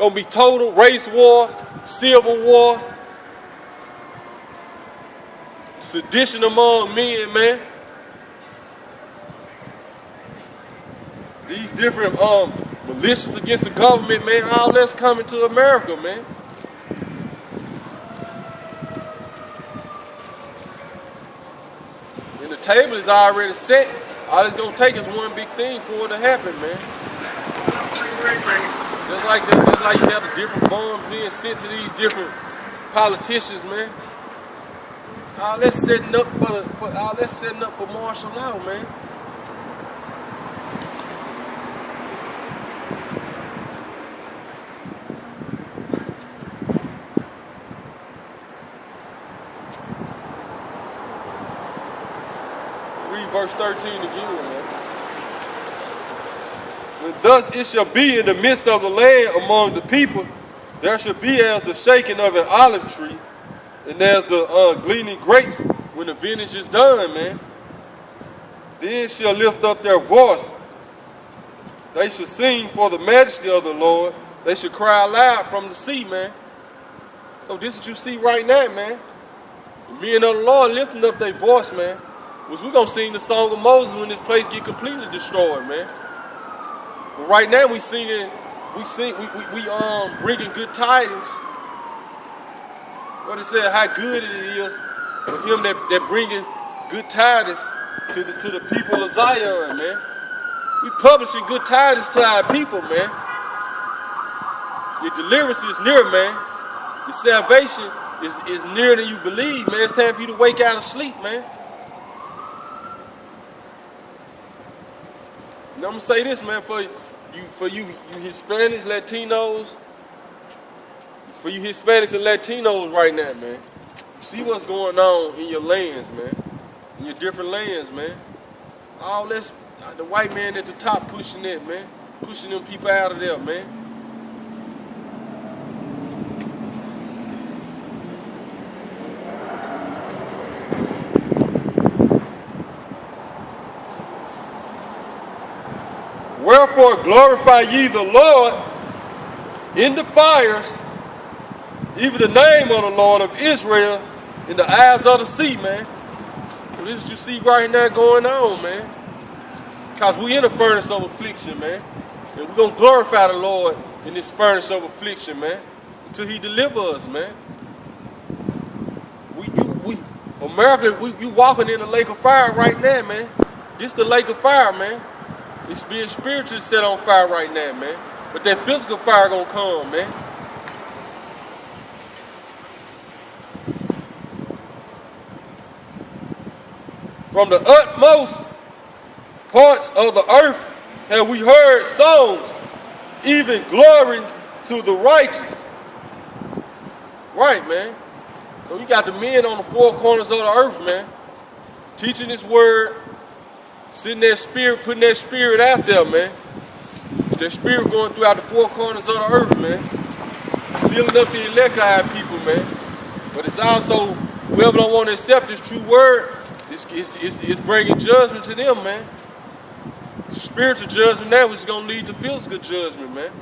Gonna be total race war, civil war, sedition among men, man. These different militias against the government, man, all that's coming to America, man. And the table is already set. All it's gonna take is one big thing for it to happen, man. Just like you have the different bombs being sent to these different politicians, man. All that's setting up for martial law, man. Read verse 13 again, man. When thus it shall be in the midst of the land among the people, there shall be as the shaking of an olive tree, and as the gleaning grapes when the vintage is done, man. Then shall lift up their voice. They shall sing for the majesty of the Lord. They shall cry aloud from the sea, man. So this is what you see right now, man. The men of the Lord lifting up their voice, man. Was we gonna sing the song of Moses when this place get completely destroyed, man. But right now we bringing good tidings. What it said, how good it is for him that bringing good tidings to the people of Zion, man. We publishing good tidings to our people, man. Your deliverance is near, man. Your salvation is nearer than you believe, man. It's time for you to wake out of sleep, man. And I'm gonna say this, man, for you Hispanics, Latinos, for you Hispanics and Latinos right now, man. See what's going on in your lands, man. In your different lands, man. All this, the white man at the top pushing that, man. Pushing them people out of there, man. Wherefore glorify ye the Lord in the fires, even the name of the Lord of Israel in the eyes of the sea, man. So this is what you see right now going on, man. Because we in a furnace of affliction, man. And we're going to glorify the Lord in this furnace of affliction, man. Until he deliver us, man. America, you walking in the lake of fire right now, man. This the lake of fire, man. It's being spiritually set on fire right now, man. But that physical fire gonna come, man. From the utmost parts of the earth have we heard songs, even glory to the righteous. Right, man. So you got the men on the four corners of the earth, man, teaching this word, sending that spirit, putting that spirit out there, man. That spirit going throughout the four corners of the earth, man. Sealing up the elect eye people, man. But it's also, whoever don't want to accept this true word, it's bringing judgment to them, man. It's spiritual judgment now, which is going to lead to physical judgment, man.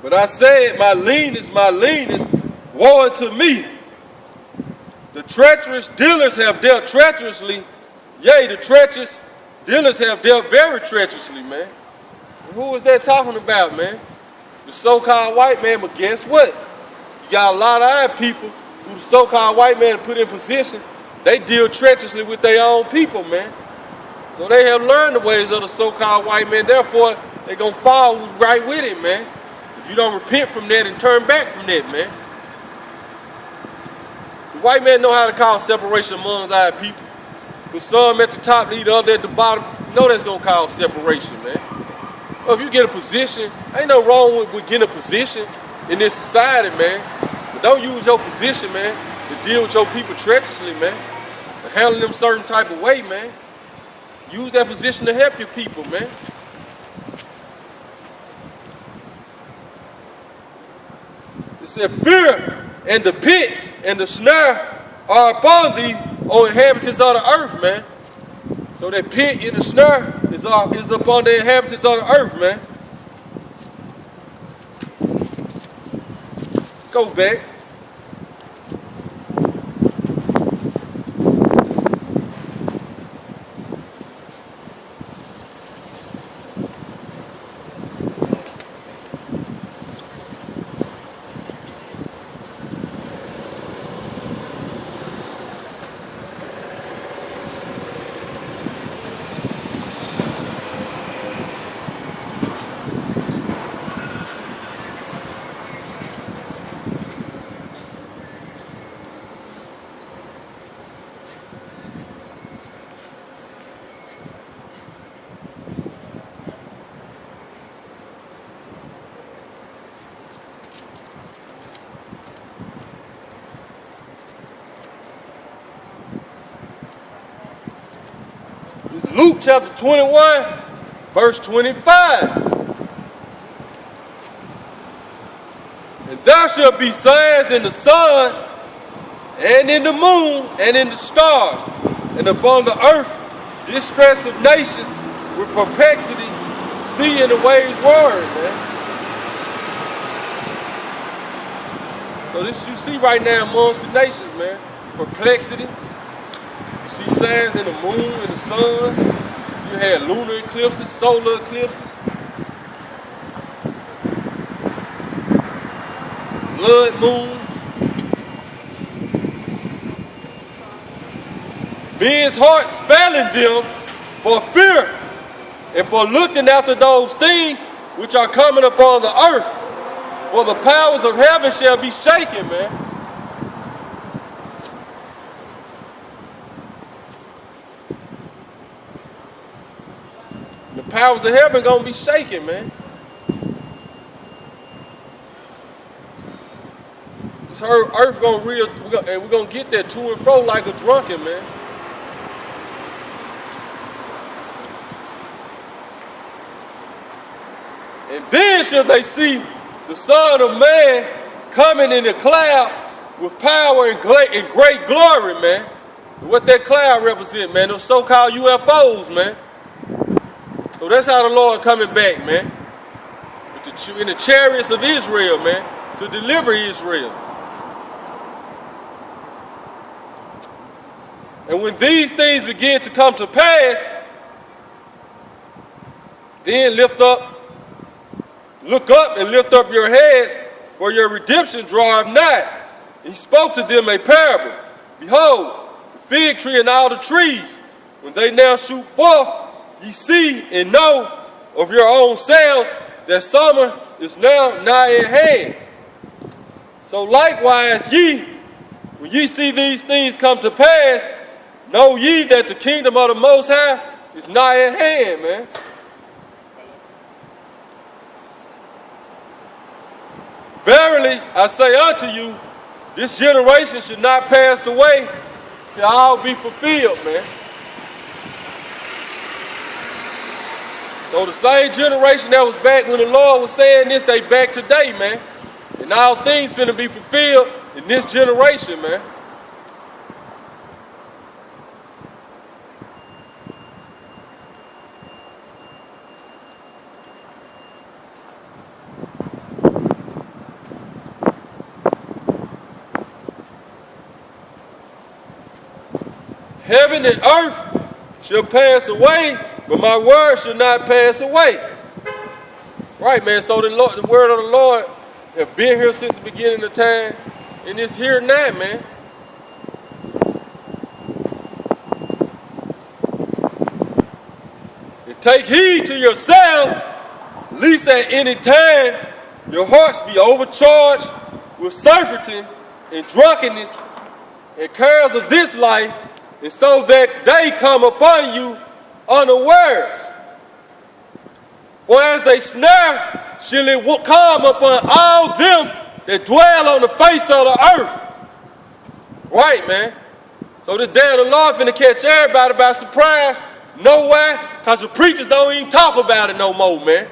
But I said, my leanness, woe unto me. The treacherous dealers have dealt treacherously. Yea, the treacherous dealers have dealt very treacherously, man. And who is that talking about, man? The so-called white man. But guess what? You got a lot of our people who the so-called white man put in positions. They deal treacherously with their own people, man. So they have learned the ways of the so-called white man. Therefore, they're going to fall right with him, man. If you don't repent from that and turn back from that, man. The white man know how to cause separation amongst our people. With some at the top, the other at the bottom, you know that's going to cause separation, man. Well, if you get a position, ain't no wrong with getting a position in this society, man. But don't use your position, man, to deal with your people treacherously, man. And handle them certain type of way, man. Use that position to help your people, man. It said, fear and the pit and the snare are upon thee, O inhabitants of the earth, man. So that pit in the snare is upon the inhabitants of the earth, man. Go back. It's Luke chapter 21, verse 25. And there shall be signs in the sun, and in the moon, and in the stars, and upon the earth distress of nations with perplexity, sea and the waves roaring, man. So this you see right now amongst the nations, man. Perplexity. You see signs in the moon and the sun. You had lunar eclipses, solar eclipses. Blood moons. Men's hearts failing them for fear and for looking after those things which are coming upon the earth. For the powers of heaven shall be shaken, man. The powers of heaven gonna be shaken, man. This earth gonna and we're gonna get there to and fro like a drunken, man. And then shall they see the Son of Man coming in a cloud with power and great glory, man. And what that cloud represent, man, those so-called UFOs, man. So that's how the Lord coming back, man. In the chariots of Israel, man, to deliver Israel. And when these things begin to come to pass, then look up and lift up your heads, for your redemption draweth nigh. He spoke to them a parable. Behold, the fig tree and all the trees, when they now shoot forth, ye see and know of your own selves that summer is now nigh at hand. So likewise ye, when ye see these things come to pass, know ye that the kingdom of the Most High is nigh at hand, man. Verily, I say unto you, this generation should not pass away till all be fulfilled, man. So the same generation that was back when the Lord was saying this, they back today, man. And all things finna be fulfilled in this generation, man. Heaven and earth shall pass away, but my word shall not pass away. Right, man. So the word of the Lord have been here since the beginning of time, and it's here now, man. And take heed to yourselves, lest at any time your hearts be overcharged with surfeiting and drunkenness and cares of this life, and so that they come upon you unawares. For as a snare shall it come upon all them that dwell on the face of the earth. Right, man. So this day of the Lord finna catch everybody by surprise. Know why? Because the preachers don't even talk about it no more, man.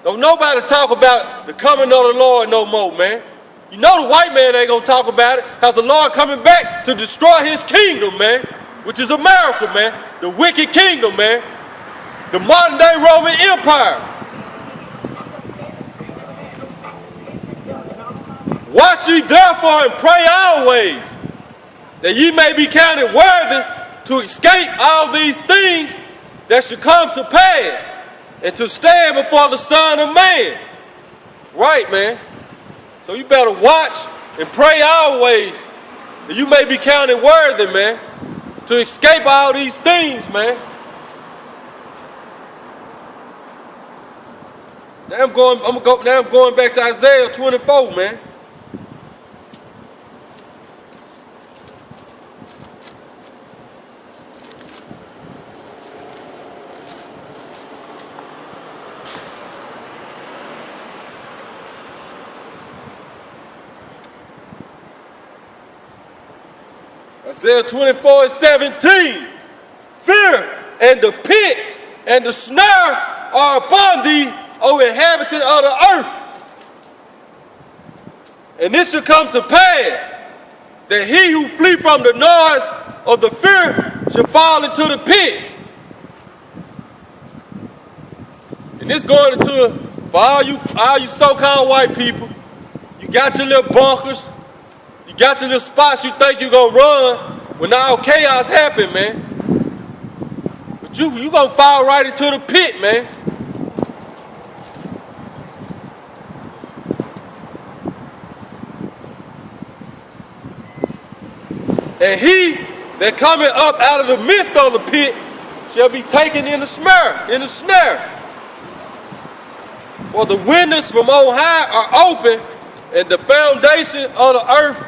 Don't nobody talk about the coming of the Lord no more, man. You know the white man ain't gonna talk about it because the Lord coming back to destroy his kingdom, man. which is America, man, the wicked kingdom, man, the modern day Roman Empire. Watch ye therefore and pray always, that ye may be counted worthy to escape all these things that should come to pass, and to stand before the Son of Man. Right, man. So you better watch and pray always, that you may be counted worthy, man, to escape all these things, man. Now I'm going back to Isaiah 24, man. Isaiah 24:17. Fear and the pit and the snare are upon thee, O inhabitant of the earth. And it shall come to pass that he who flee from the noise of the fear shall fall into the pit. And this going into, for all you so-called white people, you got your little bunkers, you got your little spots you think you're going to run when all chaos happen, man. But you going to fall right into the pit, man. And he that cometh up out of the midst of the pit shall be taken in the snare. For the windows from on high are open, and the foundation of the earth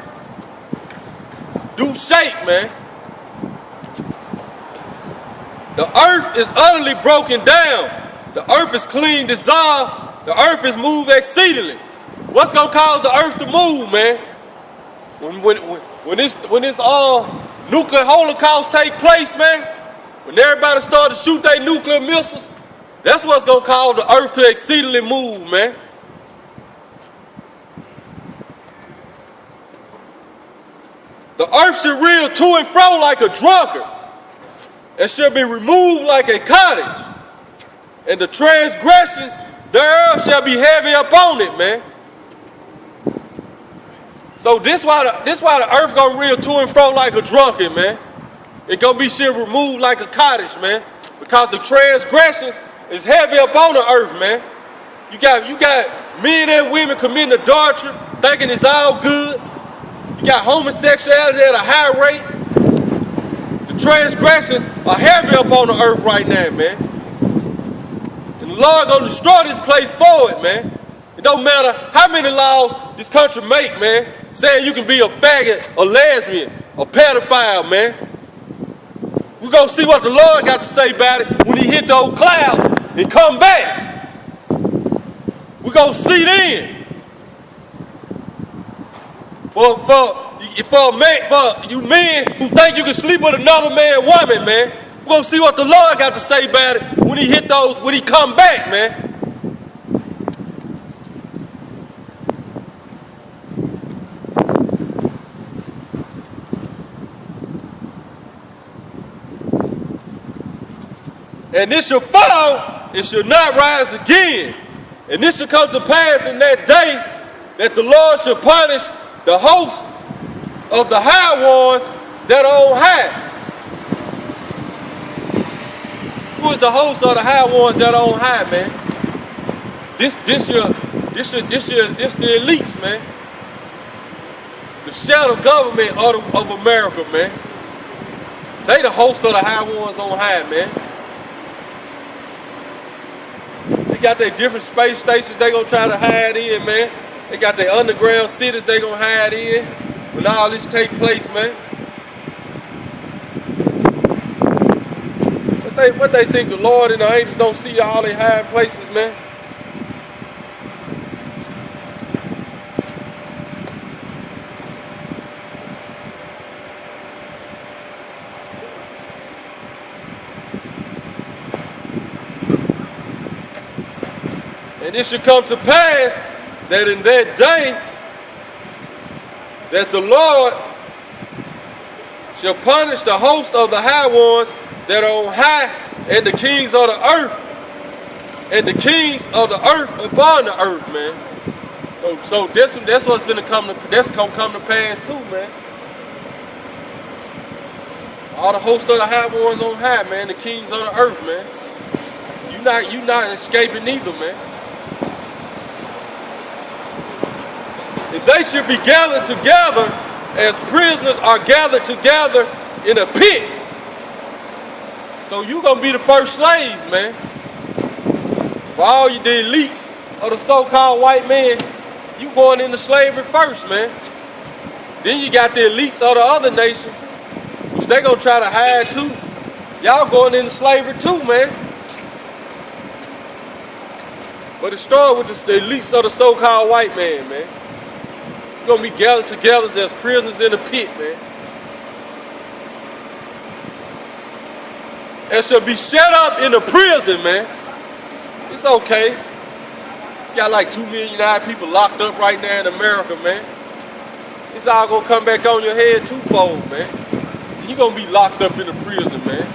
do shake, man. The earth is utterly broken down. The earth is clean dissolved. The earth is moved exceedingly. What's gonna cause the earth to move, man? When this nuclear holocaust take place, man, when everybody start to shoot their nuclear missiles, that's what's gonna cause the earth to exceedingly move, man. The earth shall reel to and fro like a drunkard, and shall be removed like a cottage, and the transgressions thereof shall be heavy upon it, man. So this why the earth gonna reel to and fro like a drunkard, man. It gonna be shit removed like a cottage, man, because the transgressions is heavy upon the earth, man. You got men and women committing adultery, thinking it's all good. You got homosexuality at a high rate. The transgressions are heavy upon the earth right now, man. And the Lord gonna destroy this place for it, man. It don't matter how many laws this country make, man, saying you can be a faggot, a lesbian, a pedophile, man. We're gonna see what the Lord got to say about it when he hit those clouds and come back. We're gonna see then. For you men who think you can sleep with another man, woman, man, we're gonna see what the Lord got to say about it when he come back, man. And this shall fall, it shall not rise again. And this shall come to pass in that day that the Lord shall punish the host of the high ones that are on high. Who is the host of the high ones that are on high, man? This the elites, man. The shadow government of America, man. They the host of the high ones on high, man. They got their different space stations they gonna try to hide in, man. They got their underground cities they gonna hide in when all this take place, man. What they think the Lord and the angels don't see all they hiding places, man? And it should come to pass that in that day that the Lord shall punish the host of the high ones that are on high, and the kings of the earth, and the kings of the earth upon the earth, man. So that's what's gonna come to pass too, man. All the hosts of the high ones on high, man, the kings of the earth, man. You not escaping either, man. And they should be gathered together as prisoners are gathered together in a pit. So you gonna be the first slaves, man. For all you the elites of the so-called white man, you going into slavery first, man. Then you got the elites of the other nations, which they gonna try to hide too. Y'all going into slavery too, man. But it started with the elites of the so-called white man, man. You're gonna be gathered together as prisoners in the pit, man. And shall be shut up in the prison, man. It's okay. You got like 2 million people locked up right now in America, man. It's all gonna come back on your head twofold, man. You're gonna be locked up in the prison, man.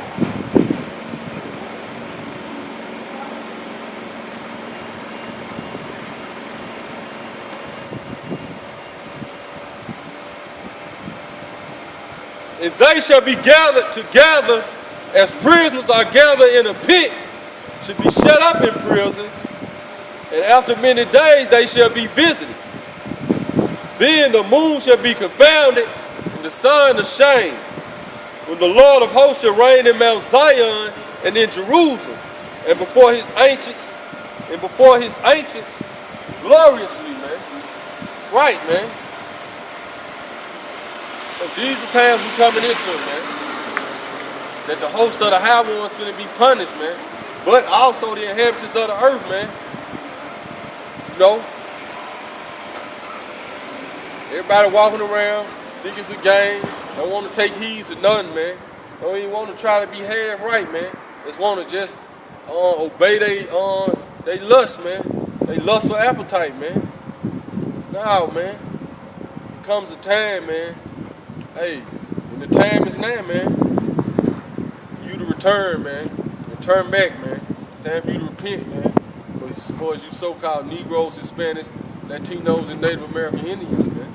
And they shall be gathered together as prisoners are gathered in a pit, should be shut up in prison, and after many days they shall be visited. Then the moon shall be confounded, and the sun ashamed, when the Lord of hosts shall reign in Mount Zion and in Jerusalem, and before his ancients, gloriously, man. Right, man. So these are times we coming into, man. That the host of the high ones finna be punished, man. But also the inhabitants of the earth, man. You know? Everybody walking around, think it's a game, don't want to take heed to nothing, man. Don't even want to try to be half right, man. Just want to just obey they lust, man. They lustful appetite, man. No, man. There comes a time, man. Hey, when the time is now, man, you to return, man. And turn back, man. It's time for you to repent, man. As far as you so-called Negroes, Hispanics, Latinos, and Native American Indians, man.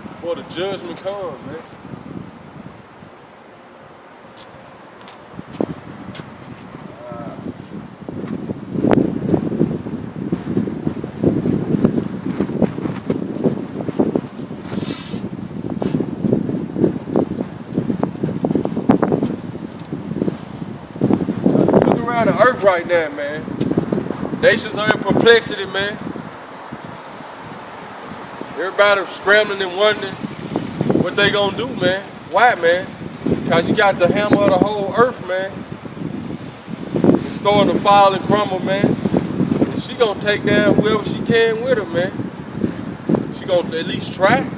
Before the judgment comes, man. The earth right now, man. Nations are in perplexity, man. Everybody scrambling and wondering what they gonna do, man. Why, man? Because you got the hammer of the whole earth, man. It's starting to fall and crumble, man. And she gonna take down whoever she can with her, man. She gonna at least try.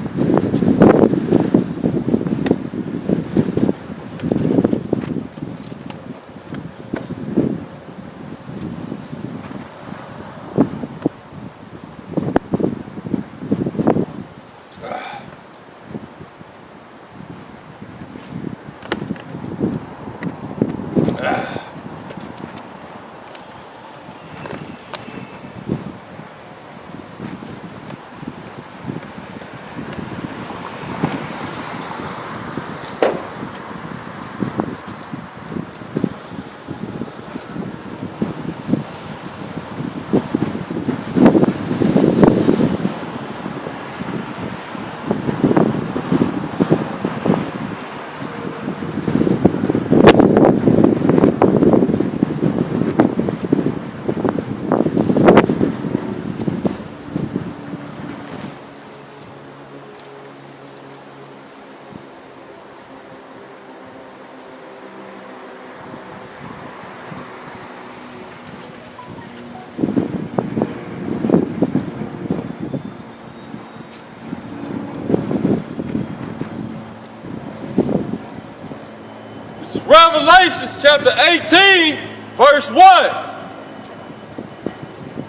Revelations chapter 18, verse 1.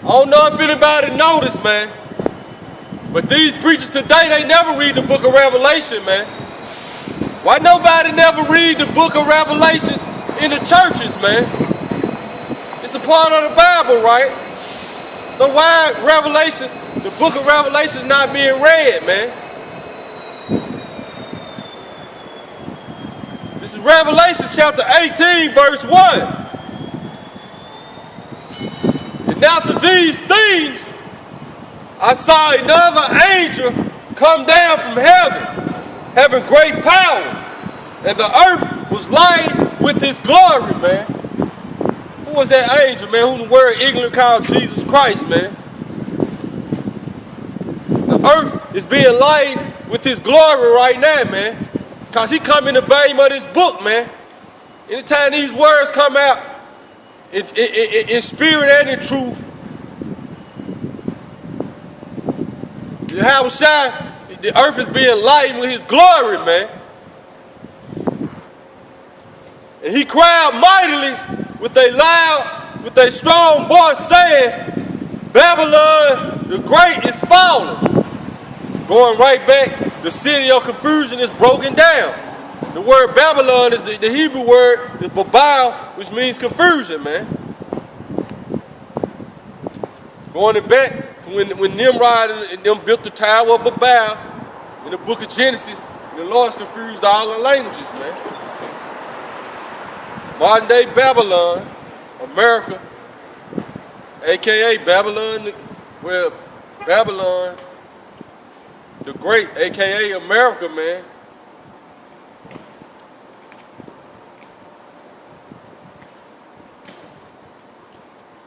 don't know if anybody noticed, man, but these preachers today, they never read the book of Revelation, man. Why nobody never read the book of Revelations in the churches, man? It's a part of the Bible, right? So why Revelations, the book of Revelations not being read, man? This is Revelation chapter 18, verse 1. And after these things, I saw another angel come down from heaven, having great power, and the earth was lighted with his glory, man. Who was that angel, man, who the word ignorant called Jesus Christ, man? The earth is being lighted with his glory right now, man, because he come in the volume of this book, man. Anytime these words come out in spirit and in truth, Yahushua, the earth is being lightened with his glory, man. And he cried mightily with a strong voice, saying, Babylon the Great is fallen. Going right back, the city of confusion is broken down. The word Babylon is the Hebrew word is Babel, which means confusion, man. Going back to when Nimrod and them built the Tower of Babel in the book of Genesis, the Lord's confused all the languages, man. Modern day Babylon, America, aka Babylon, well, Babylon the Great, aka America, man.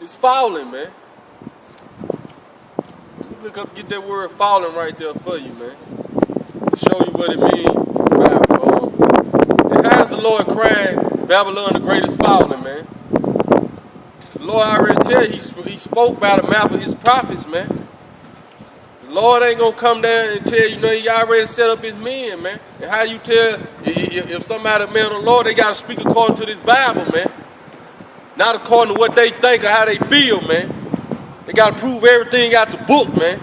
It's falling, man. Look up, get that word falling right there for you, man. Show you what it means. And how's the Lord crying, Babylon the Great is falling, man? The Lord already tell you, he spoke by the mouth of his prophets, man. The Lord ain't gonna come down and tell you, he already set up his men, man. And how you tell if somebody man of the Lord, they gotta speak according to this Bible, man. Not according to what they think or how they feel, man. They gotta prove everything out the book, man.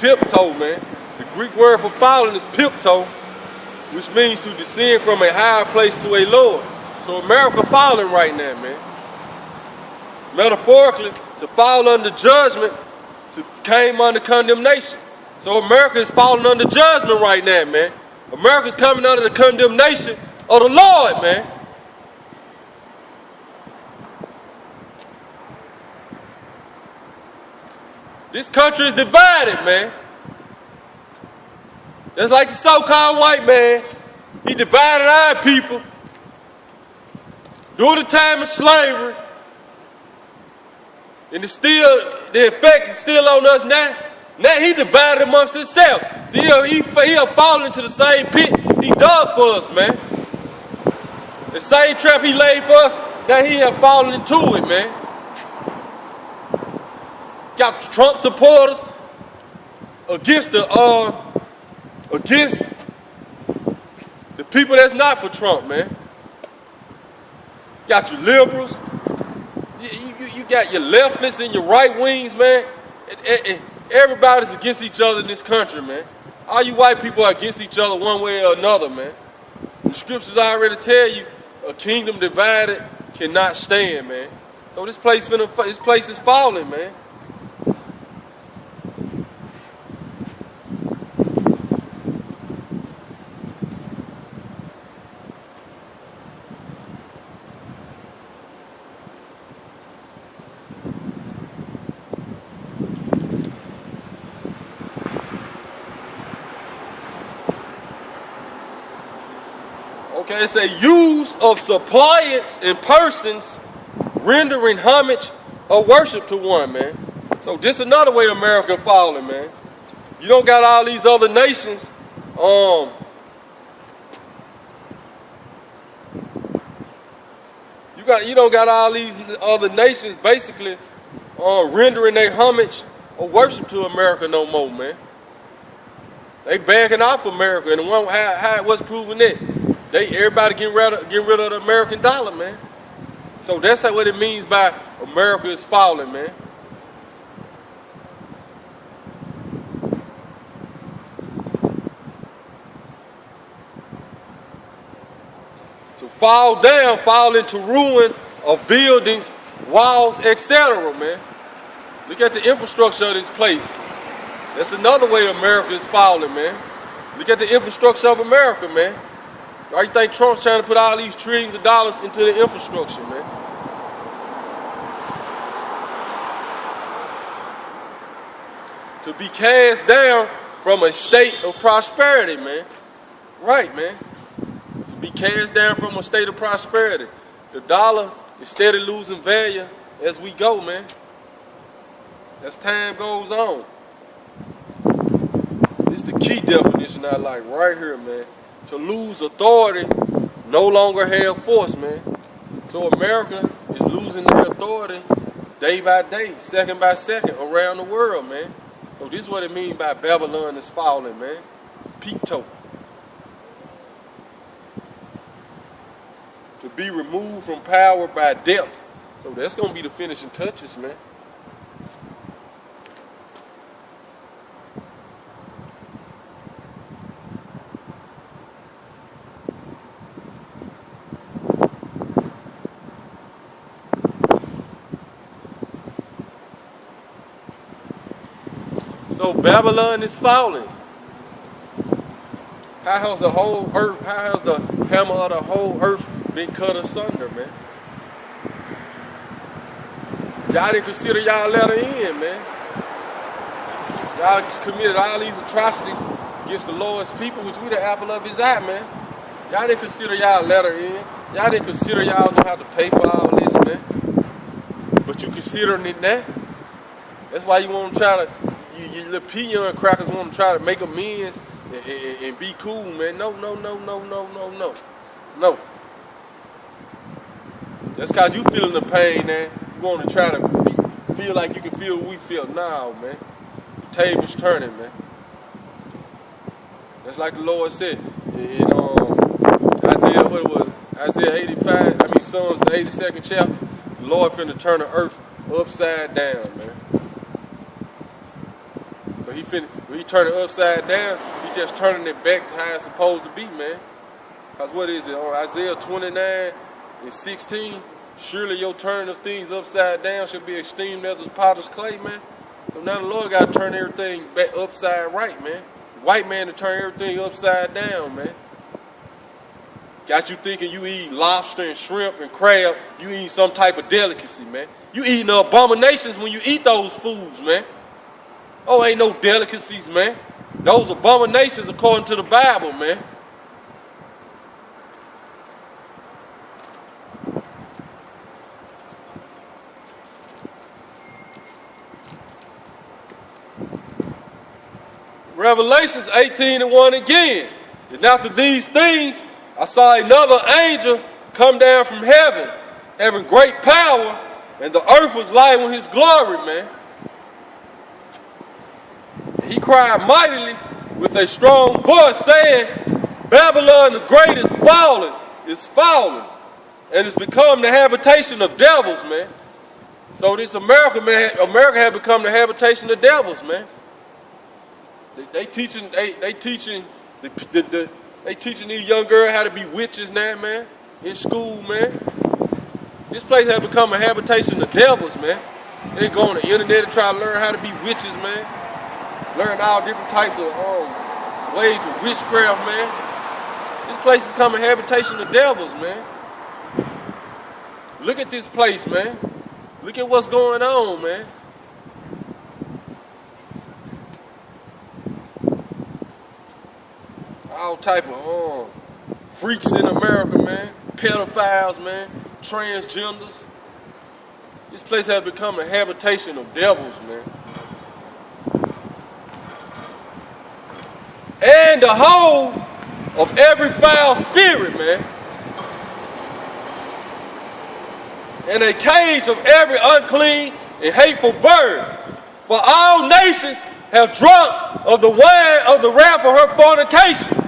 Pipto, man. The Greek word for falling is pipto, which means to descend from a higher place to a lower. So America falling right now, man. Metaphorically, to fall under judgment, to came under condemnation. So America is falling under judgment right now, man. America's coming under the condemnation of the Lord, man. This country is divided, man. Just like the so-called white man. He divided our people during the time of slavery. And it's still, the effect is still on us now. Now he divided amongst himself. See, he'll fall into the same pit he dug for us, man. The same trap he laid for us, now he have fallen into it, man. Got Trump supporters against the people that's not for Trump, man. Got your liberals, you got your leftists and your right wings, man. Everybody's against each other in this country, man. All you white people are against each other one way or another, man. The scriptures already tell you a kingdom divided cannot stand, man. So this place is falling, man. Okay, it say use of suppliants and persons rendering homage or worship to one, man. So this another way America falling, man. You don't got all these other nations, you don't got all these other nations basically rendering their homage or worship to America no more, man. They backing off America, and how what's proving that? Everybody getting rid of the American dollar, man. So that's what it means by America is falling, man. To fall down, fall into ruin of buildings, walls, etc., man. Look at the infrastructure of this place. That's another way America is falling, man. Look at the infrastructure of America, man. Why you think Trump's trying to put all these trillions of dollars into the infrastructure, man? To be cast down from a state of prosperity, man. Right, man. To be cast down from a state of prosperity. The dollar is steady losing value as we go, man. As time goes on. This is the key definition I like right here, man. To lose authority, no longer have force, man. So America is losing their authority day by day, second by second around the world, man. So this is what it means by Babylon is falling, man. Peep toe. To be removed from power by death. So that's going to be the finishing touches, man. So Babylon is falling. How has the whole earth, how has the hammer of the whole earth been cut asunder, man? Y'all didn't consider y'all let her in, man. Y'all committed all these atrocities against the Lord's people, which we the apple of his eye, man. Y'all didn't consider y'all let her in. Y'all didn't consider y'all don't have to pay for all this, man. But you considering it now. That's why you want to try to, you little peon crackers want to try to make amends and be cool, man. No. That's because you feeling the pain, man. You want to try to feel like you can feel what we feel. Nah, man. The table's turning, man. That's like the Lord said in Isaiah, what it was? Isaiah 85, Psalms, the 82nd chapter. The Lord finna turn the earth upside down, man. So when he turn it upside down, he just turning it back to how it's supposed to be, man. Because what is it? On Isaiah 29:16, surely your turning of things upside down should be esteemed as a potter's clay, man. So now the Lord got to turn everything back upside right, man. White man to turn everything upside down, man. Got you thinking you eat lobster and shrimp and crab, you eat some type of delicacy, man. You eating abominations when you eat those foods, man. Oh, ain't no delicacies, man. Those abominations according to the Bible, man. Revelations 18:1 again. And after these things, I saw another angel come down from heaven, having great power, and the earth was light with his glory, man. And he cried mightily with a strong voice, saying, Babylon the great is fallen, and it's become the habitation of devils, man. So this America, man, America had become the habitation of devils, man. They teaching these young girls how to be witches now, man, in school, man. This place has become a habitation of devils, man. They go on the internet and try to learn how to be witches, man. Learn all different types of ways of witchcraft, man. This place has become a habitation of devils, man. Look at this place, man. Look at what's going on, man. All type of freaks in America, man. Pedophiles, man. Transgenders. This place has become a habitation of devils, man. And the home of every foul spirit, man. And a cage of every unclean and hateful bird. For all nations have drunk of the wine of the wrath of her fornication.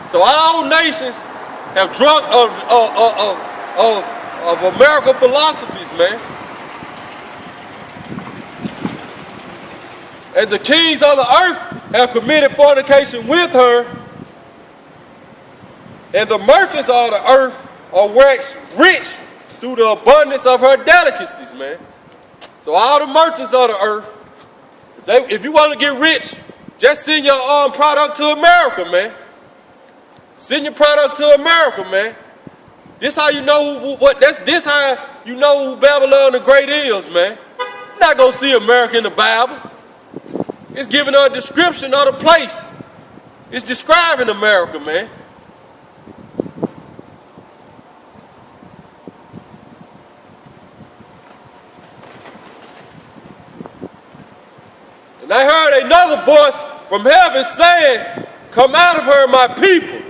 So all nations have drunk of American philosophies, man. And the kings of the earth have committed fornication with her. And the merchants of the earth are waxed rich through the abundance of her delicacies, man. So all the merchants of the earth, if you want to get rich, just send your product to America, man. Send your product to America, man. This how you know this how you know who Babylon the Great is, man. You're not gonna see America in the Bible. It's giving her a description of the place. It's describing America, man. And I heard another voice from heaven saying, "Come out of her, my people,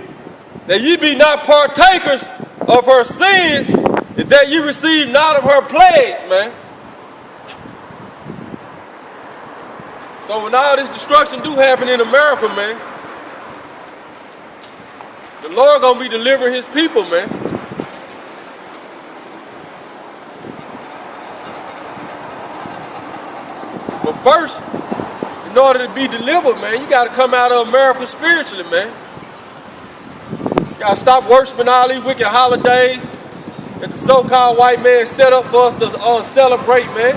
that ye be not partakers of her sins, and that ye receive not of her plagues," man. So when all this destruction do happen in America, man, the Lord gonna be delivering his people, man. But first, in order to be delivered, man, you gotta come out of America spiritually, man. You gotta stop worshiping all these wicked holidays that the so-called white man set up for us to celebrate, man.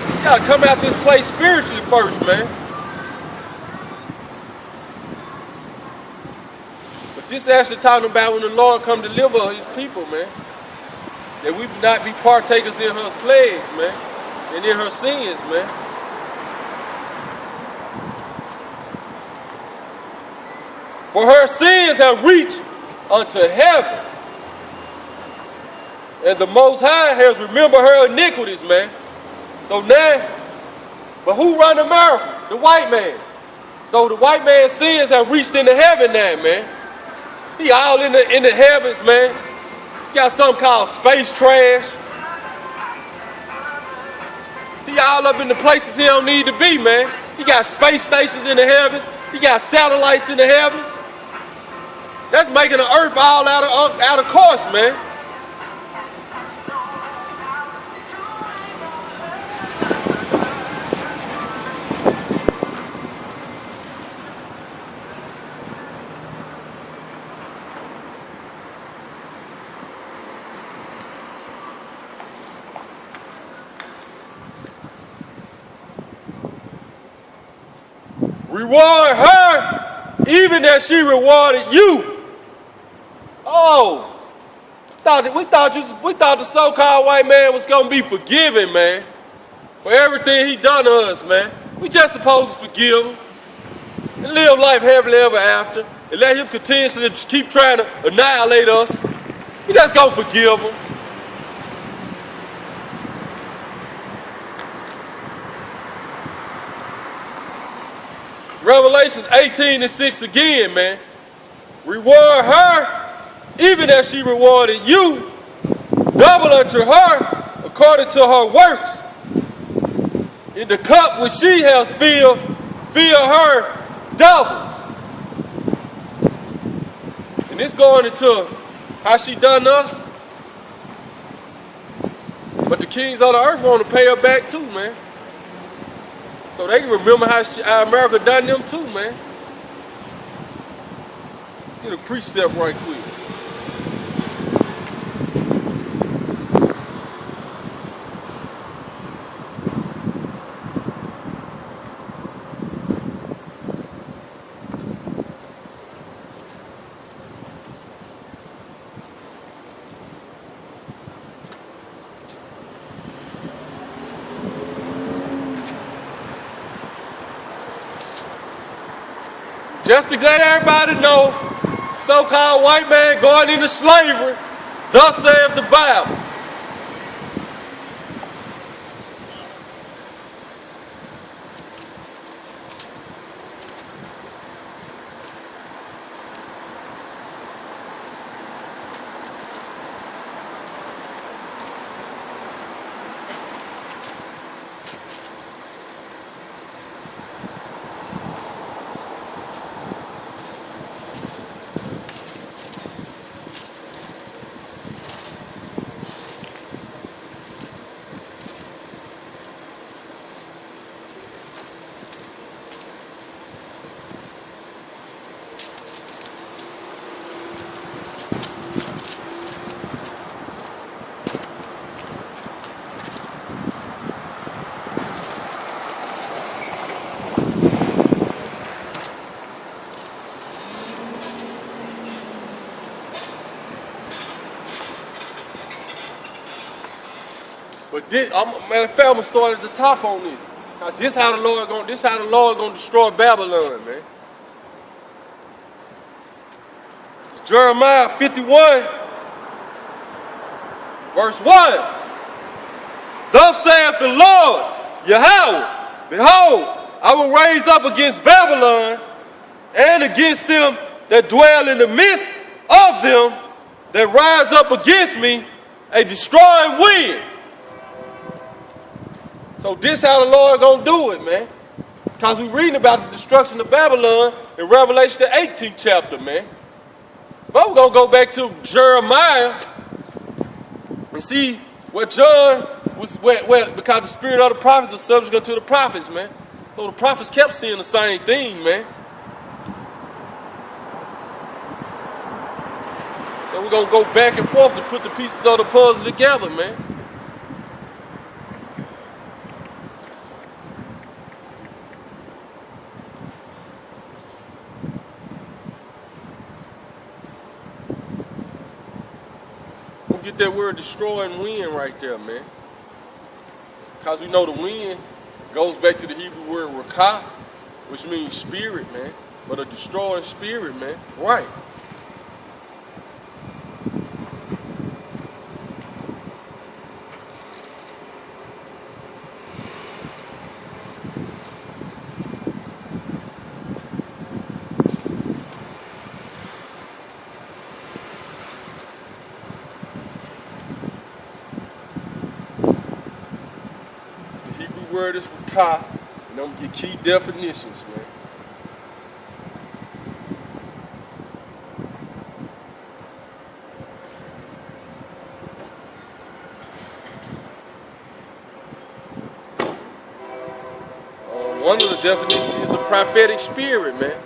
You gotta come out this place spiritually first, man. But this actually talking about when the Lord come deliver his people, man. That we not be partakers in her plagues, man, and in her sins, man. For her sins have reached unto heaven, and the Most High has remembered her iniquities, man. So now, but who run America? The white man. So the white man's sins have reached into heaven now, man. He all in the heavens, man. Got something called space trash. He all up in the places he don't need to be, man. He got space stations in the heavens. He got satellites in the heavens. That's making the earth all out of course, man. Reward her even as she rewarded you. Oh, we thought the so-called white man was gonna be forgiven, man, for everything he done to us, man. We just supposed to forgive him and live life happily ever after, and let him continuously keep trying to annihilate us. We just gonna forgive him. Revelation 18:6 again, man. Reward her even as she rewarded you. Double unto her according to her works. In the cup which she has filled, fill her double. And it's going into how she done us. But the kings of the earth want to pay her back too, man. So they can remember how America done them too, man. Get a precept right quick. Just to let everybody know, so-called white man going into slavery, thus saith the Bible. But this, matter of fact, I'm gonna start at the top on this. Cause this how the Lord gonna destroy Babylon, man. It's Jeremiah 51, verse 1. Thus saith the Lord, Yahweh, behold, I will raise up against Babylon and against them that dwell in the midst of them that rise up against me a destroying wind. So this how the Lord gonna do it, man. Because we reading about the destruction of Babylon in Revelation the 18th chapter, man. But we're gonna go back to Jeremiah and see what John was, because the spirit of the prophets is subject unto the prophets, man. So the prophets kept seeing the same thing, man. So we're gonna go back and forth to put the pieces of the puzzle together, man. Get that word destroying wind right there, man. Because we know the wind goes back to the Hebrew word rakah, which means spirit, man. But a destroying spirit, man. Right. Word is rakah, and I'm gonna get key definitions, man. One of the definitions is a prophetic spirit, man.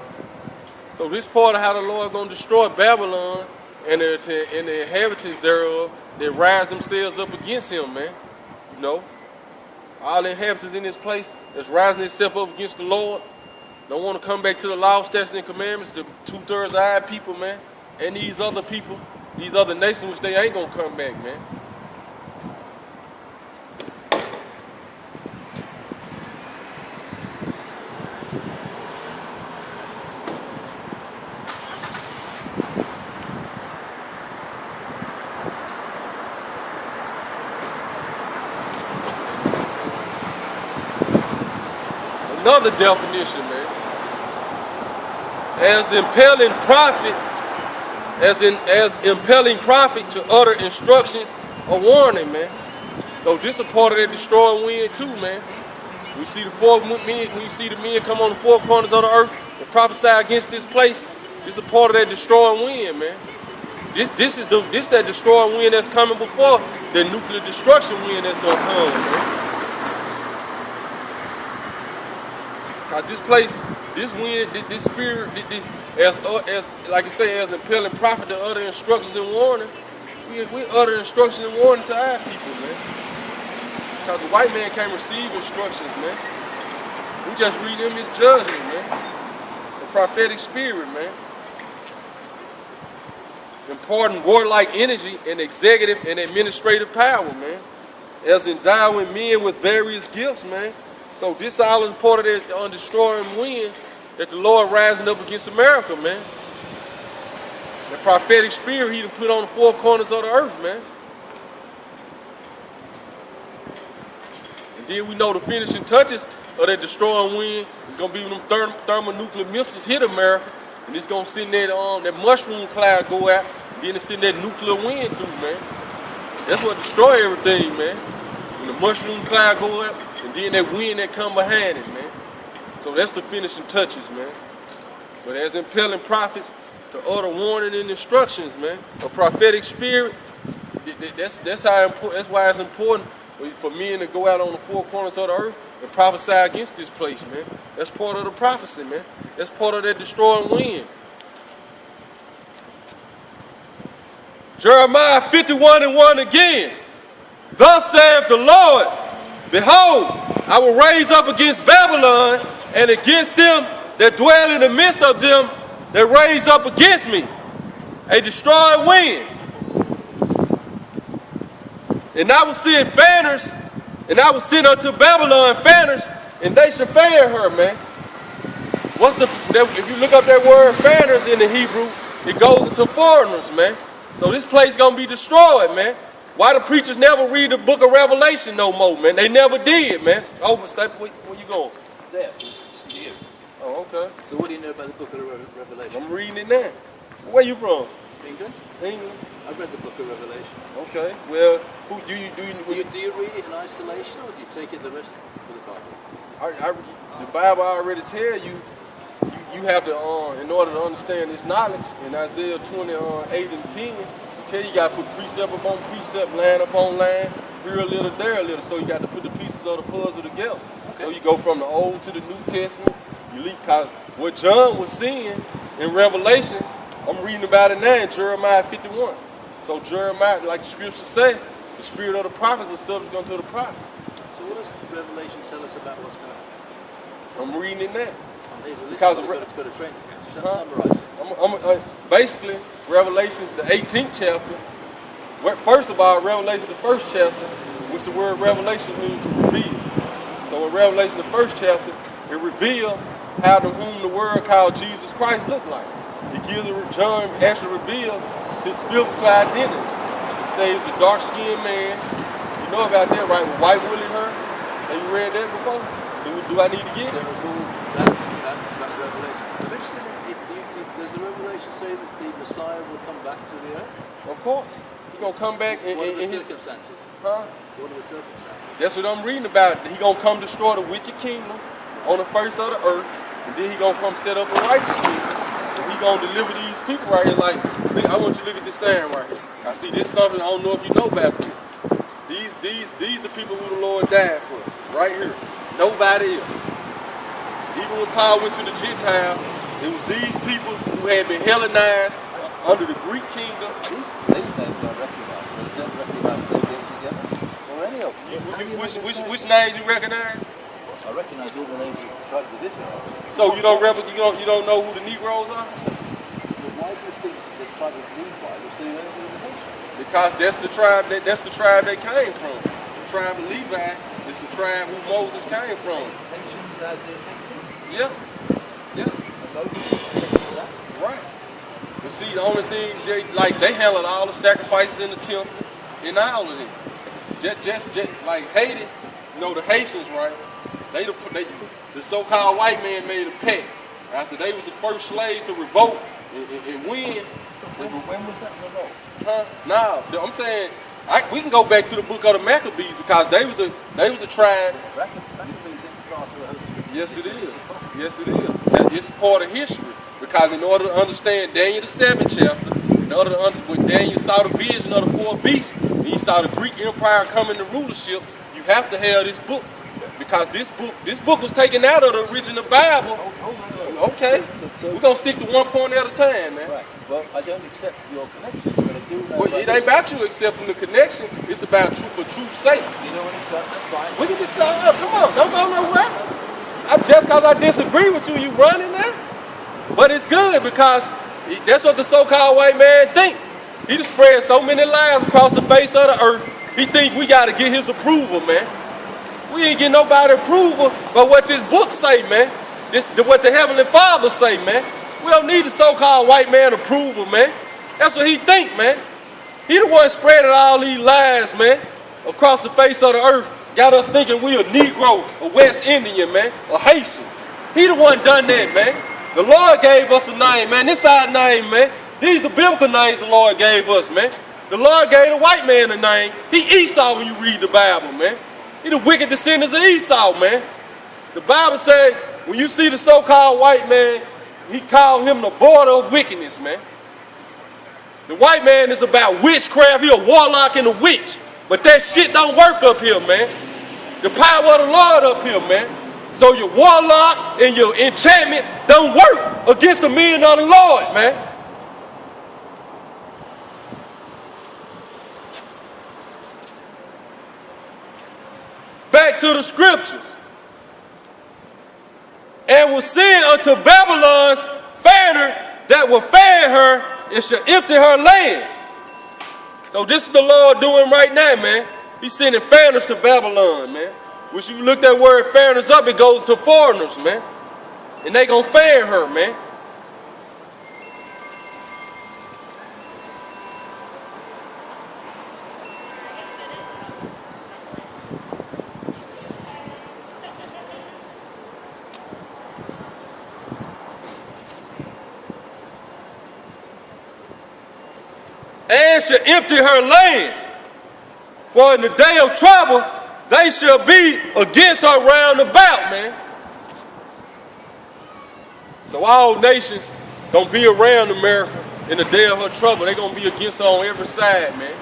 So this part of how the Lord gonna destroy Babylon and the inhabitants thereof that rise themselves up against him, man. You know. All the inhabitants in this place that's rising itself up against the Lord, don't want to come back to the law, statutes, and commandments, the 2/3 of our people, man, and these other people, these other nations, which they ain't gonna come back, man. Another definition, man. As impelling prophet to utter instructions or warning, man. So this is a part of that destroying wind too, man. We see the men come on the four corners of the earth and prophesy against this place. This is a part of that destroying wind, man. This is that destroying wind that's coming before the nuclear destruction wind that's gonna come, man. Cause this place, this wind, this spirit, as like I say, as impelling prophet to utter instructions and warning, we utter instructions and warning to our people, man. Cause the white man can't receive instructions, man. We just read him his judgment, man. The prophetic spirit, man. Imparting warlike energy and executive and administrative power, man. As endowing men with various gifts, man. So this all is part of that destroying wind that the Lord rising up against America, man. The prophetic spirit he done put on the four corners of the earth, man. And then we know the finishing touches of that destroying wind is going to be when them thermonuclear missiles hit America. And it's going to send that mushroom cloud go out. And then it's send that nuclear wind through, man. That's what destroy everything, man. When the mushroom cloud go up, and then that wind that come behind it, man. So that's the finishing touches, man. But as impelling prophets to utter warning and instructions, man, a prophetic spirit, that's how important. That's why it's important for men to go out on the four corners of the earth and prophesy against this place, man. That's part of the prophecy, man. That's part of that destroying wind. Jeremiah 51:1 again. Thus saith the Lord, behold, I will raise up against Babylon and against them that dwell in the midst of them that raise up against me a destroying wind. And I will send fanners, and I will send unto Babylon fanners, and they shall fan her, man. If you look up that word fanners in the Hebrew, it goes into foreigners, man. So this place gonna be destroyed, man. Why the preachers never read the book of Revelation no more, man? They never did, man. Overstep, where you going? There, it's you. Oh, okay. So what do you know about the book of Revelation? I'm reading it now. Where you from? England. England. I read the book of Revelation. Okay. Well, do you read it in isolation, or do you take it the rest of the Bible? The Bible already tell you. You have to, in order to understand this knowledge, in Isaiah 28 and 10, tell you got to put precept upon precept, line upon line, here a little, there a little. So you got to put the pieces of the puzzle together. Okay. So you go from the Old to the New Testament. You leap, because what John was seeing in Revelations, I'm reading about it now in Jeremiah 51. So Jeremiah, like the scriptures say, the spirit of the prophets is subject unto the prophets. So what does Revelation tell us about what's going to happen? I'm reading it now. Because of got a training camp. Summarize it. Basically, Revelation's the 18th chapter. First of all, Revelation the first chapter, which the word revelation means to reveal. So in Revelation the first chapter, it reveals how to whom the world called Jesus Christ looked like. John actually reveals his physical identity. He says he's a dark-skinned man. You know about that, right? With white woolly hair. Have you read that before? Do I need to get it? That Revelation. Does the Revelation say that the Messiah will come back to the earth? Of course. He's going to come back in his circumstances. Huh? What are the circumstances? That's what I'm reading about. He's going to come destroy the wicked kingdom on the face of the earth, and then he's going to come set up a righteous kingdom. And he's going to deliver these people right here like, I want you to look at this sign right here. I see this something, I don't know if you know about this. These the people who the Lord died for, right here. Nobody else. Even when Paul went to the Gentiles, it was these people who had been Hellenized under the Greek kingdom. These names don't recognize, but it doesn't recognize those names together. Or any of them. Which names you recognize? I recognize all the names of the tribes of Israel. So you don't know who the Negroes are? But why do you think the tribe of Levi was the only nation? Because that's the tribe they came from. The tribe of Levi is the tribe who Moses came from. Nations as in nations? Yeah. Right. But see, the only thing they handled all the sacrifices in the temple and all of it. Just like Haiti, the Haitians, right? The so-called white man made a pact after they was the first slaves to revolt and win. When was that revolt? No, I'm saying we can go back to the book of the Maccabees because they was the tribe. Maccabees is the class of Yes, it is. Yes, it is. It's part of history because in order to understand Daniel the 7th chapter, in order to when Daniel saw the vision of the four beasts, and he saw the Greek Empire come into rulership, you have to have this book because this book was taken out of the original Bible. Okay, we're gonna stick to one point at a time, man. Right. Well, I don't accept your connections, but I do know. Well, it ain't about you accepting the connection. It's about truth for truth's sake. You know when it starts, that's fine. We can discuss. Come on, don't go nowhere. Just because I disagree with you running now. But it's good because that's what the so-called white man think. He just spread so many lies across the face of the earth. He think we got to get his approval, man. We ain't getting nobody approval but what this book say, man. This is what the Heavenly Father say, man. We don't need the so-called white man approval, man. That's what he think, man. He the one spreading all these lies, man, across the face of the earth. Got us thinking we a Negro, a West Indian, man, a Haitian. He the one done that, man. The Lord gave us a name, man. This our name, man. These the biblical names the Lord gave us, man. The Lord gave the white man a name. He Esau when you read the Bible, man. He the wicked descendants of Esau, man. The Bible said when you see the so-called white man, he called him the border of wickedness, man. The white man is about witchcraft. He a warlock and a witch. But that shit don't work up here, man. The power of the Lord up here, man. So your warlock and your enchantments don't work against the men of the Lord, man. Back to the scriptures. And will send unto Babylon's fanner that will fan her and shall empty her land. So this is the Lord doing right now, man. He's sending fanners to Babylon, man. When you look that word fanners up, it goes to foreigners, man. And they gonna fan her, man. And shall empty her land. For in the day of trouble, they shall be against her round about, man. So all nations gonna be around America in the day of her trouble. They gonna be against her on every side, man.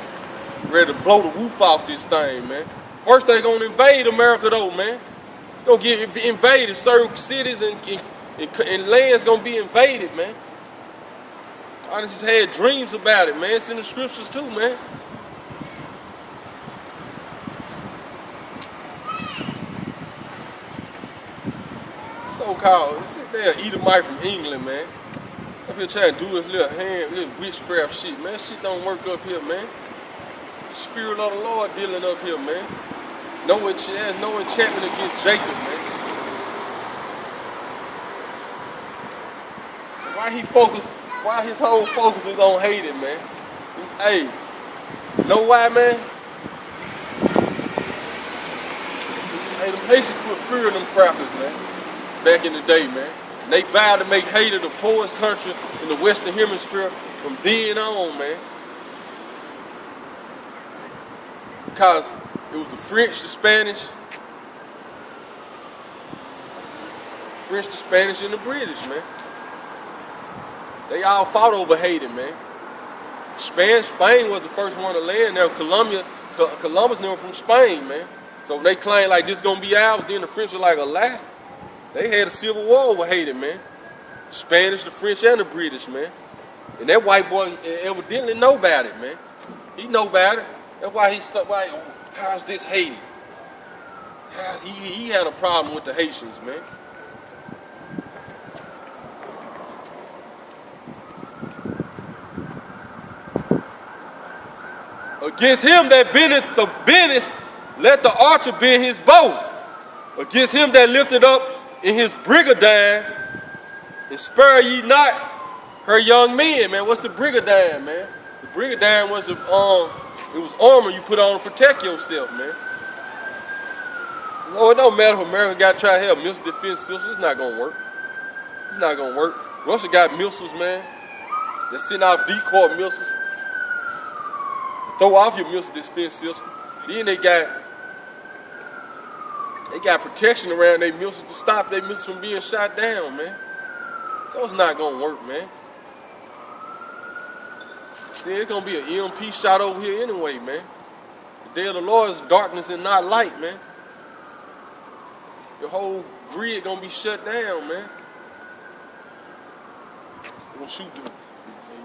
Ready to blow the roof off this thing, man. First they gonna invade America though, man. Gonna get invaded. Certain cities and lands gonna be invaded, man. I just had dreams about it, man. It's in the scriptures too, man. So-called, sit there and Edomite from England, man. Up here trying to do this little witchcraft shit, man. Shit don't work up here, man. The Spirit of the Lord dealing up here, man. No enchantment against Jacob, man. Why his whole focus is on hating, man? Hey, know why, man? Hey, them Haitians put fear in them crackers, man. Back in the day, man. And they vowed to make Haiti the poorest country in the Western Hemisphere from then on, man. Because it was the French, the Spanish, and the British, man. They all fought over Haiti, man. Spain was the first one to land there. Columbus knew from Spain, man. So they claimed like this gonna be ours. Then the French were like a lie. They had a civil war over Haiti, man. The Spanish, the French, and the British, man. And that white boy evidently know about it, man. He know about it. That's why he stuck by. How's this Haiti? He had a problem with the Haitians, man. Against him that bendeth the bendeth, let the archer bend his bow. Against him that lifted up in his brigandine, and spare ye not her young men, man. What's the brigandine, man? The brigandine was it was armor you put on to protect yourself, man. Oh, it don't matter if America got to try to have missile defense systems. It's not gonna work. It's not gonna work. Russia got missiles, man. They're sending off decoy missiles. Throw off your missile defense system. Then they got protection around their missiles to stop their missiles from being shot down, man. So it's not gonna work, man. Then it's gonna be an EMP shot over here anyway, man. The day of the Lord is darkness and not light, man. Your whole grid gonna be shut down, man. They're gonna shoot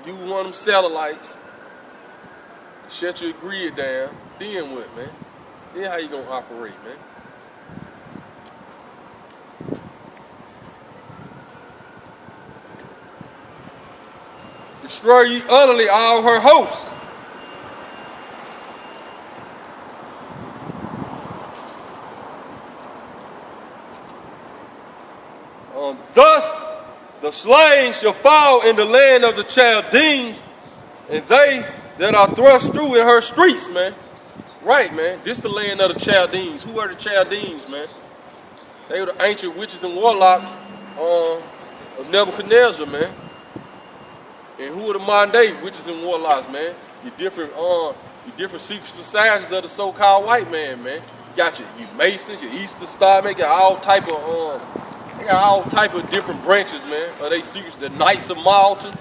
you one of them satellites. Shut your grid down, then what, man? Then how you gonna operate, man? Destroy ye utterly all her hosts. Thus the slain shall fall in the land of the Chaldeans, and they that are thrust through in her streets, man. Right, man. This the land of the Chaldeans. Who are the Chaldeans, man? They were the ancient witches and warlocks of Nebuchadnezzar, man. And who are the modern day witches and warlocks, man? Your different secret societies of the so-called white man, man. You got your Masons, your Eastern Star, man. They got all type of different branches, man. Of they secrets, the Knights of Malta,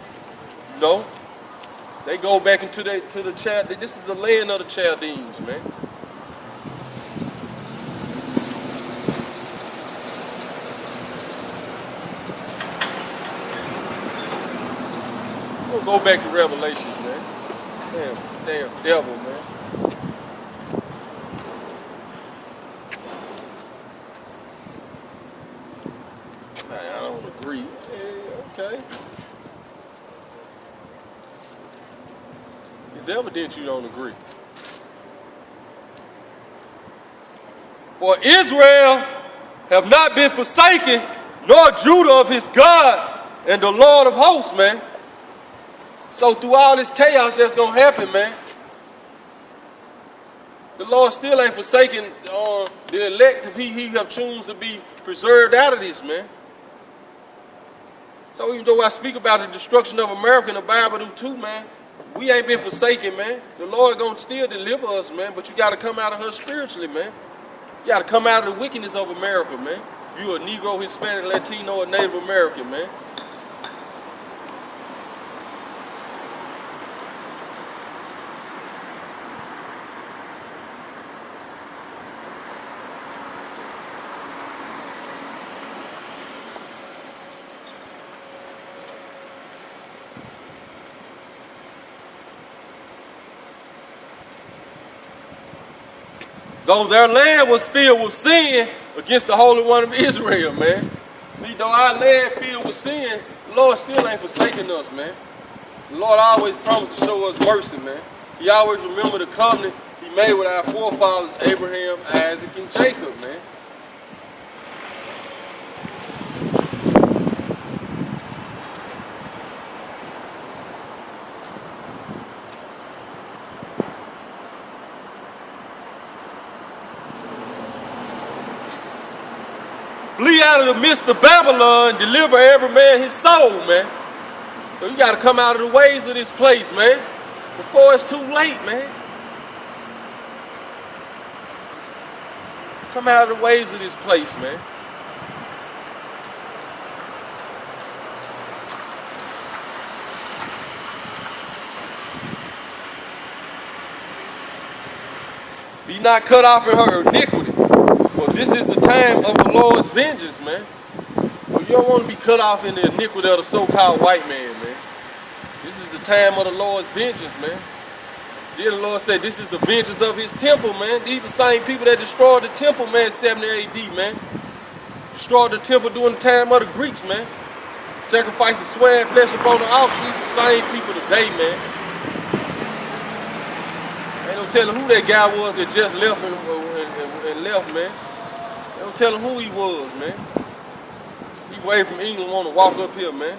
you know. They go back into the Chaldeans. This is the land of the Chaldeans, man. We'll go back to Revelations, man. Damn devil, man. I don't agree. Okay. It's evident you don't agree. For Israel have not been forsaken, nor Judah of his God and the Lord of hosts, man. So through all this chaos that's going to happen, man, the Lord still ain't forsaken the elect if he have chosen to be preserved out of this, man. So even though I speak about the destruction of America in the Bible do too, man, we ain't been forsaken, man. The Lord gonna still deliver us, man, but you got to come out of her spiritually, man. You got to come out of the wickedness of America, man. If you a Negro, Hispanic, Latino, or Native American, man. Though their land was filled with sin against the Holy One of Israel, man. See, though our land filled with sin, the Lord still ain't forsaking us, man. The Lord always promised to show us mercy, man. He always remembered the covenant he made with our forefathers, Abraham, Isaac, and Jacob, man. Flee out of the midst of Babylon, deliver every man his soul, man. So you got to come out of the ways of this place, man, before it's too late, man. Come out of the ways of this place, man. Be not cut off in her iniquity. This is the time of the Lord's vengeance, man. Well, you don't want to be cut off in the iniquity of the so-called white man, man. This is the time of the Lord's vengeance, man. Then the Lord said, this is the vengeance of his temple, man. These are the same people that destroyed the temple, man, 70 AD, man. Destroyed the temple during the time of the Greeks, man. Sacrificing swearing flesh upon the altar. These are the same people today, man. Ain't no telling who that guy was that just left and left, man. Don't tell him who he was, man. He way from England want to walk up here, man.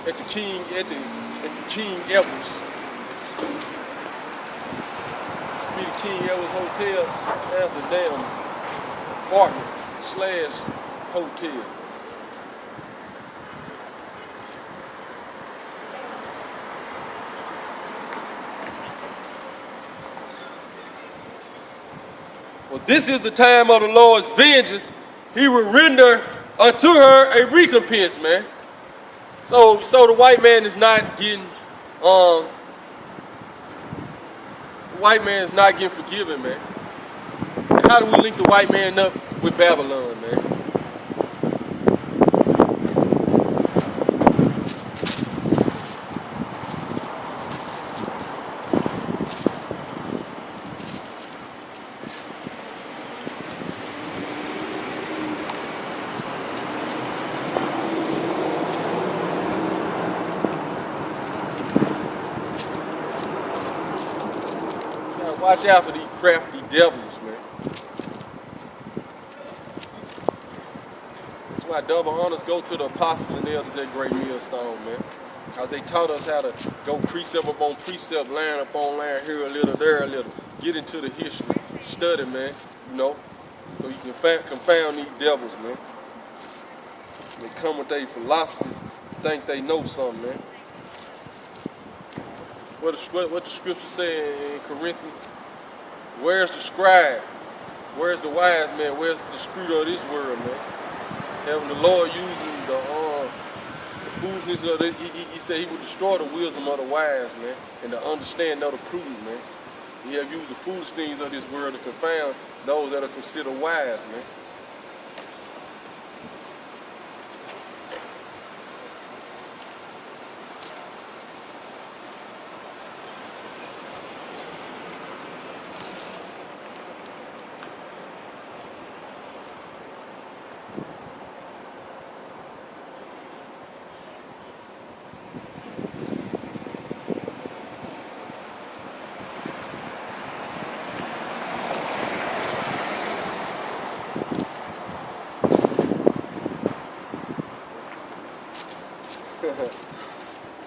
At the King Edwards. Used to be the King Edwards Hotel. That's a damn apartment / hotel. Well, this is the time of the Lord's vengeance. He will render unto her a recompense, man. So the white man is not getting, the white man is not getting forgiven, man. And how do we link the white man up with Babylon, man? Watch out for these crafty devils, man. My double honors go to the apostles and elders at Great Millstone, man. Because they taught us how to go precept upon precept, line upon line, here a little, there a little. Get into the history, study, man, you know, so you can confound these devils, man. They come with their philosophies, think they know something, man. What the scripture say in Corinthians? Where's the scribe? Where's the wise man? Where's the spirit of this world, man? Having the Lord using the foolishness of it, he said he would destroy the wisdom of the wise, man, and the understanding of the prudent, man. He have used the foolish things of this world to confound those that are considered wise, man.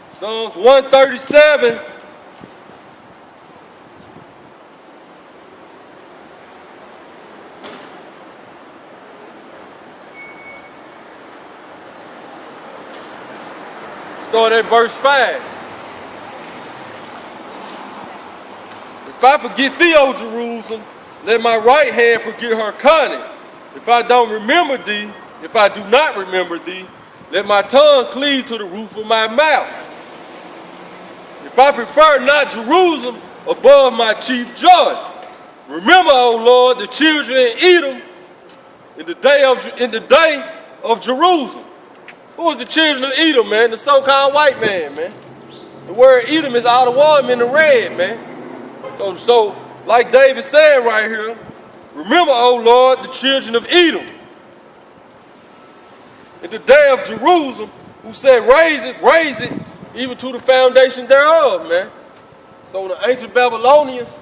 Psalms 137. Start at verse 5. If I forget thee, O Jerusalem, let my right hand forget her cunning. If I don't remember thee, if I do not remember thee, let my tongue cleave to the roof of my mouth. If I prefer not Jerusalem above my chief joy, remember, O Lord, the children of Edom in the day of Jerusalem. Who was the children of Edom, man? The so-called white man, man. The word Edom is all the one in the red, man. So like David said right here, remember, O Lord, the children of Edom in the day of Jerusalem, who said, raise it, even to the foundation thereof, man. So when the ancient Babylonians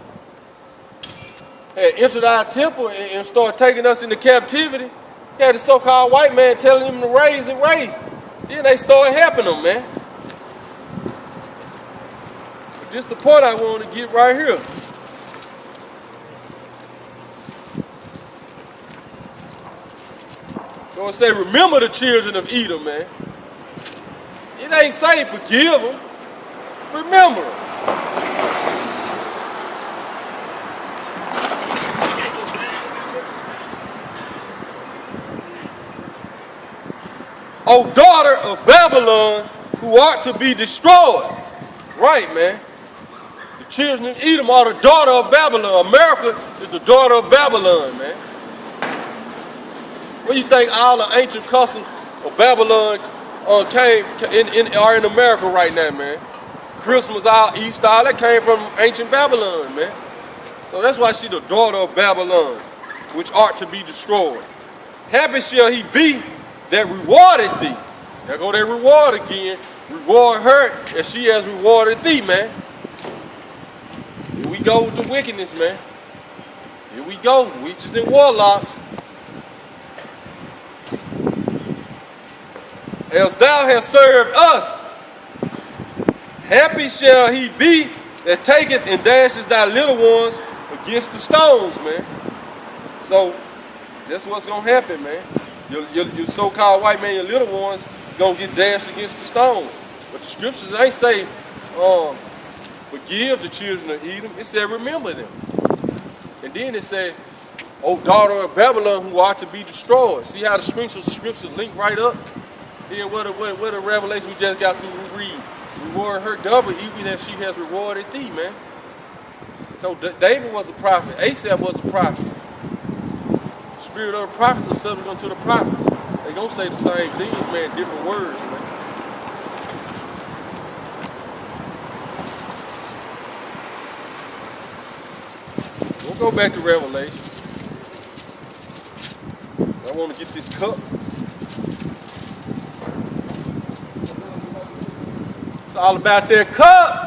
had entered our temple and started taking us into captivity, he had the so-called white man telling them to raise it. Then they started helping them, man. But this is the point I want to get right here. So it said, remember the children of Edom, man. It ain't say forgive them. Remember them. O daughter of Babylon, who art to be destroyed. Right, man. The children of Edom are the daughter of Babylon. America is the daughter of Babylon, man. What do you think all the ancient customs of Babylon are in America right now, man? Christmas, Easter, all that came from ancient Babylon, man. So that's why she's the daughter of Babylon, which art to be destroyed. Happy shall he be that rewarded thee. There go that reward again. Reward her as she has rewarded thee, man. Here we go with the wickedness, man. Here we go, witches and warlocks. As thou hast served us, happy shall he be that taketh and dashes thy little ones against the stones, man. So that's what's gonna happen, man. Your so-called white man, your little ones, is gonna get dashed against the stones. But the scriptures ain't say, forgive the children of Edom. It said, remember them. And then it said, O daughter of Babylon, who are to be destroyed. See how the scriptures link right up? Then what a revelation we just got through read. Reward her double, even as she has rewarded thee, man. So David was a prophet. Asaph was a prophet. The spirit of the prophets is subject unto the prophets. They gonna say the same things, man, different words, man. We'll go back to Revelation. I want to get this cup. It's all about that cup.